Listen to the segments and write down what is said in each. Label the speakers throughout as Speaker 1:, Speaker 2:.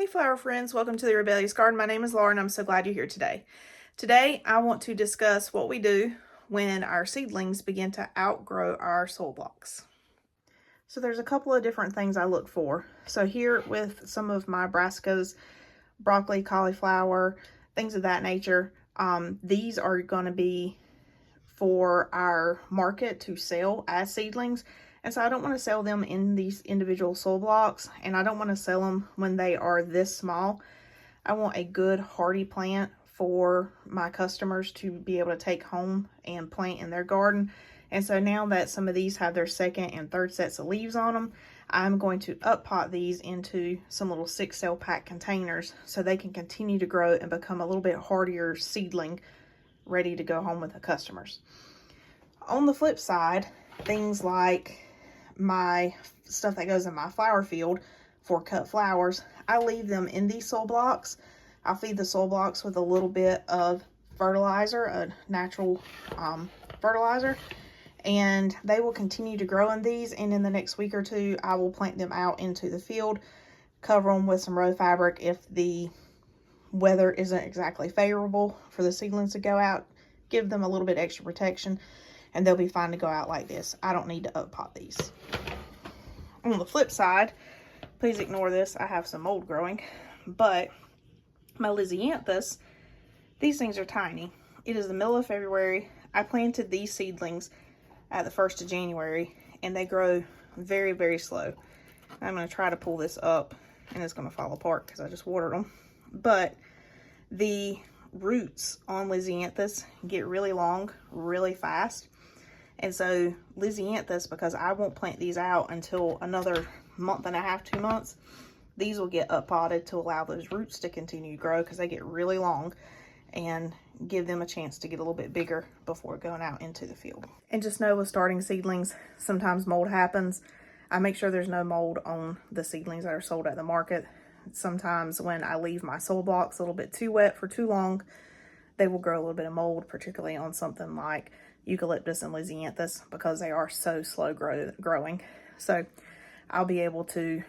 Speaker 1: Hey flower friends, welcome to the Rebellious Garden. My name is Laura and I'm so glad you're here today. Today I want to discuss what we do when our seedlings begin to outgrow our soil blocks. So there's a couple of different things I look for. So here with some of my brassicas, broccoli, cauliflower, things of that nature, these are going to be for our market to sell as seedlings. And so I don't want to sell them in these individual soil blocks, and I don't want to sell them when they are this small. I want a good hardy plant for my customers to be able to take home and plant in their garden. And so now that some of these have their second and third sets of leaves on them, I'm going to up pot these into some little 6 cell pack containers so they can continue to grow and become a little bit hardier seedling ready to go home with the customers. On the flip side, things like my stuff that goes in my flower field for cut flowers, I leave them in these soil blocks. I'll feed the soil blocks with a little bit of fertilizer, a natural fertilizer, and they will continue to grow in these. And in the next week or two, I will plant them out into the field, cover them with some row fabric if the weather isn't exactly favorable for the seedlings to go out. Give them a little bit extra protection and they'll be fine to go out like this. I don't need to up pot these. On the flip side, please ignore this, I have some mold growing, but my Lisianthus, these things are tiny. It is the middle of February. I planted these seedlings at the 1st of January and they grow very, very slow. I'm going to try to pull this up and it's going to fall apart because I just watered them. But the roots on Lisianthus get really long really fast. And so Lisianthus, because I won't plant these out until another month and a half, 2 months, these will get up potted to allow those roots to continue to grow because they get really long and give them a chance to get a little bit bigger before going out into the field. And just know with starting seedlings, sometimes mold happens. I make sure there's no mold on the seedlings that are sold at the market. Sometimes when I leave my soil blocks a little bit too wet for too long, they will grow a little bit of mold, particularly on something like eucalyptus and Lisianthus, because they are so slow growing. So I'll be able to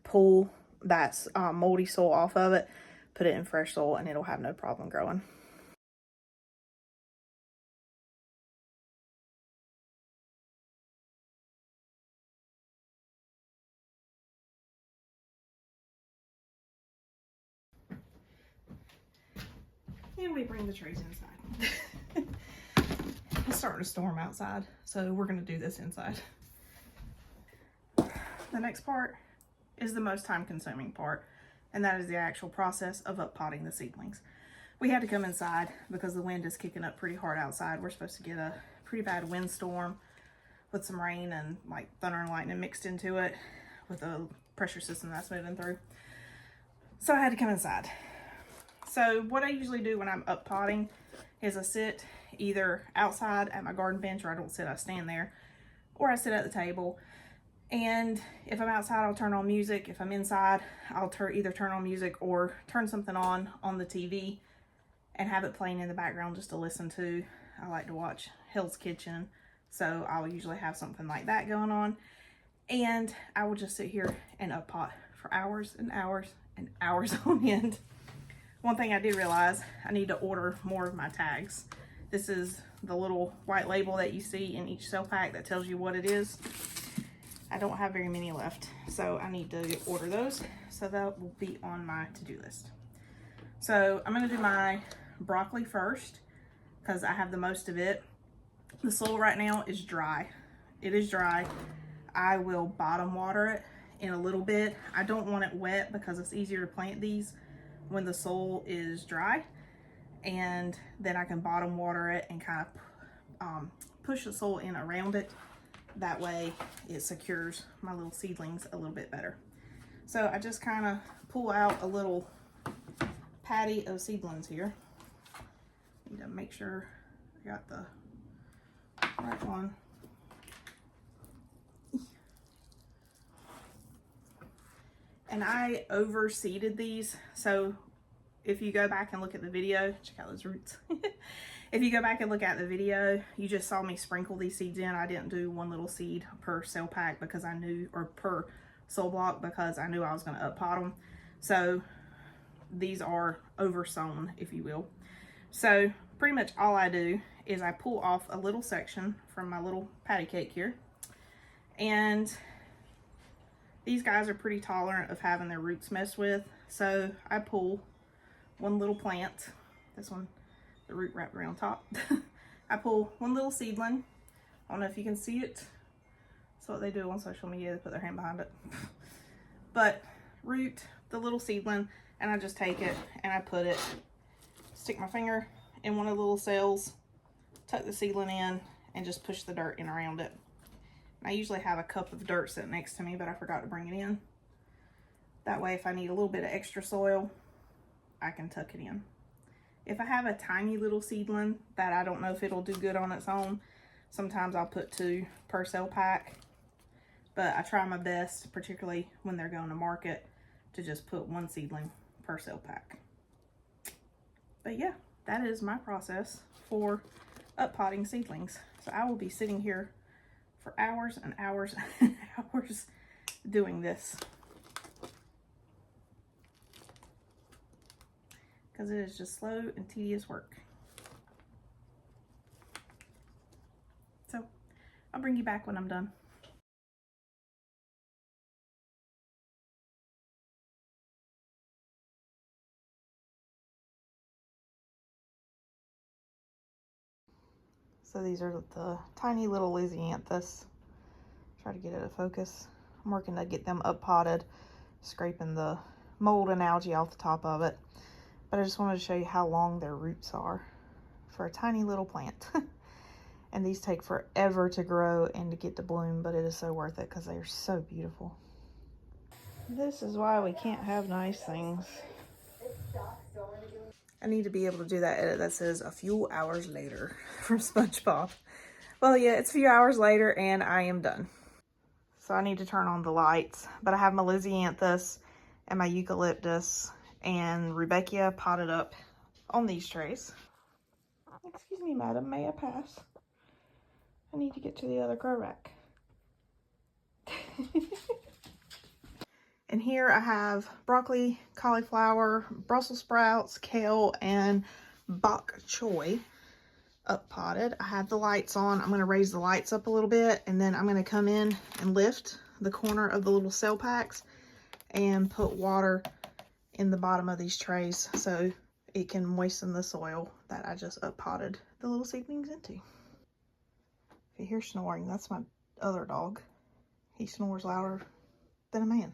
Speaker 1: pull that moldy soil off of it, put it in fresh soil, and it'll have no problem growing. And we bring the trays inside. It's starting to storm outside, so we're going to do this inside. The next part is the most time-consuming part, and that is the actual process of up potting the seedlings. We had to come inside because the wind is kicking up pretty hard outside. We're supposed to get a pretty bad windstorm with some rain and like thunder and lightning mixed into it with a pressure system that's moving through. So I had to come inside. So what I usually do when I'm up potting is I sit either outside at my garden bench, or I don't sit, I stand there, or I sit at the table. And if I'm outside, I'll turn on music. If I'm inside, I'll either turn on music or turn something on the TV and have it playing in the background just to listen to. I like to watch Hell's Kitchen, so I'll usually have something like that going on. And I will just sit here and up pot for hours and hours and hours on end. One thing I did realize, I need to order more of my tags. This is the little white label that you see in each cell pack that tells you what it is. I don't have very many left, so I need to order those. So that will be on my to-do list. So I'm gonna do my broccoli first because I have the most of it. The soil right now is dry. It is dry. I will bottom water it in a little bit. I don't want it wet because it's easier to plant these when the soil is dry, and then I can bottom water it and kind of push the soil in around it. That way it secures my little seedlings a little bit better. So I just kind of pull out a little patty of seedlings here. Need to make sure I got the right one. And I overseeded these, so if you go back and look at the video, check out those roots. If you go back and look at the video, you just saw me sprinkle these seeds in. I didn't do one little seed per cell pack because I knew, or per soil block, because I knew I was going to up pot them. So these are oversown, if you will. So pretty much all I do is I pull off a little section from my little patty cake here. And these guys are pretty tolerant of having their roots messed with. So I pull one little plant, this one, the root wrapped around top. I pull one little seedling. I don't know if you can see it. That's what they do on social media, they put their hand behind it. But root the little seedling, and I just take it and I put it, stick my finger in one of the little cells, tuck the seedling in, and just push the dirt in around it. I usually have a cup of dirt sitting next to me, but I forgot to bring it in. That way, if I need a little bit of extra soil, I can tuck it in. If I have a tiny little seedling that I don't know if it'll do good on its own, sometimes I'll put 2 per cell pack. But I try my best, particularly when they're going to market, to just put 1 seedling per cell pack. But yeah, that is my process for uppotting seedlings. So I will be sitting here for hours and hours and hours doing this, because it is just slow and tedious work. So I'll bring you back when I'm done. So these are the tiny little Lysianthus. Try to get it to focus. I'm working to get them up potted, scraping the mold and algae off the top of it. But I just wanted to show you how long their roots are for a tiny little plant. And these take forever to grow and to get to bloom, but it is so worth it because they are so beautiful. This is why we can't have nice things. I need to be able to do that edit that says a few hours later from SpongeBob. Well, yeah, it's a few hours later and I am done. So I need to turn on the lights, but I have my Lysianthus and my eucalyptus and Rudbeckia potted up on these trays. Excuse me, madam, may I pass? I need to get to the other grow rack. And here I have broccoli, cauliflower, Brussels sprouts, kale, and bok choy up potted. I have the lights on. I'm going to raise the lights up a little bit, and then I'm going to come in and lift the corner of the little cell packs and put water in the bottom of these trays so it can moisten the soil that I just up potted the little seedlings into. If you hear snoring, that's my other dog. He snores louder than a man.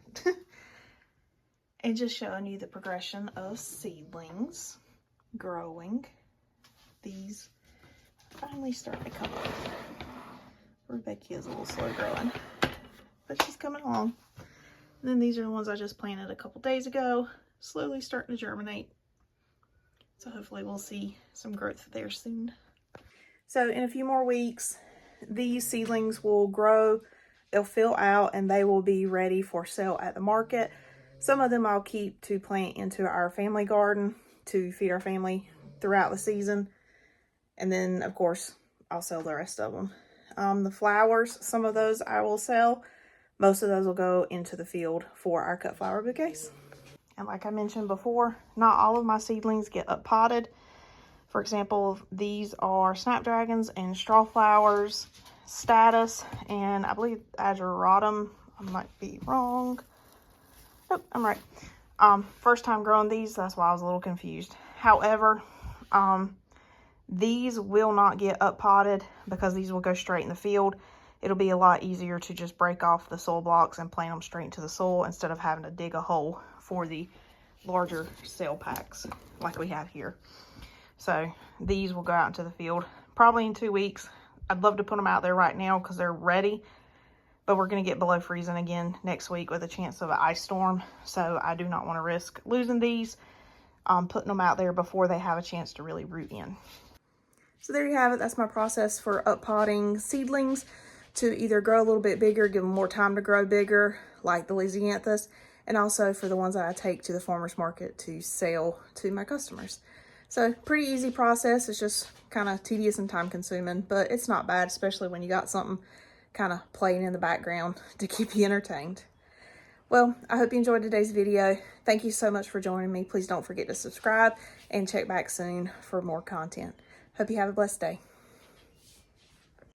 Speaker 1: And just showing you the progression of seedlings growing. These finally starting to come up. Rudbeckia is a little slow growing, but she's coming along. And then these are the ones I just planted a couple days ago, slowly starting to germinate. So hopefully we'll see some growth there soon. So in a few more weeks, these seedlings will grow, they'll fill out, and they will be ready for sale at the market. Some of them I'll keep to plant into our family garden to feed our family throughout the season. And then, of course, I'll sell the rest of them. The flowers, some of those I will sell. Most of those will go into the field for our cut flower bouquets. And like I mentioned before, not all of my seedlings get up potted. For example, these are snapdragons and strawflowers, status, and I believe ageratum. I might be wrong. Nope, I'm right. First time growing these, that's why I was a little confused. However, these will not get up potted because these will go straight in the field. It'll be a lot easier to just break off the soil blocks and plant them straight into the soil instead of having to dig a hole for the larger cell packs like we have here. So these will go out into the field probably in 2 weeks. I'd love to put them out there right now because they're ready, but we're going to get below freezing again next week with a chance of an ice storm. So I do not want to risk losing these, putting them out there before they have a chance to really root in. So there you have it. That's my process for up potting seedlings to either grow a little bit bigger, give them more time to grow bigger, like the Lysianthus, and also for the ones that I take to the farmer's market to sell to my customers. So pretty easy process. It's just kind of tedious and time consuming, but it's not bad, especially when you got something kind of playing in the background to keep you entertained. Well, I hope you enjoyed today's video. Thank you so much for joining me. Please don't forget to subscribe and check back soon for more content. Hope you have a blessed day.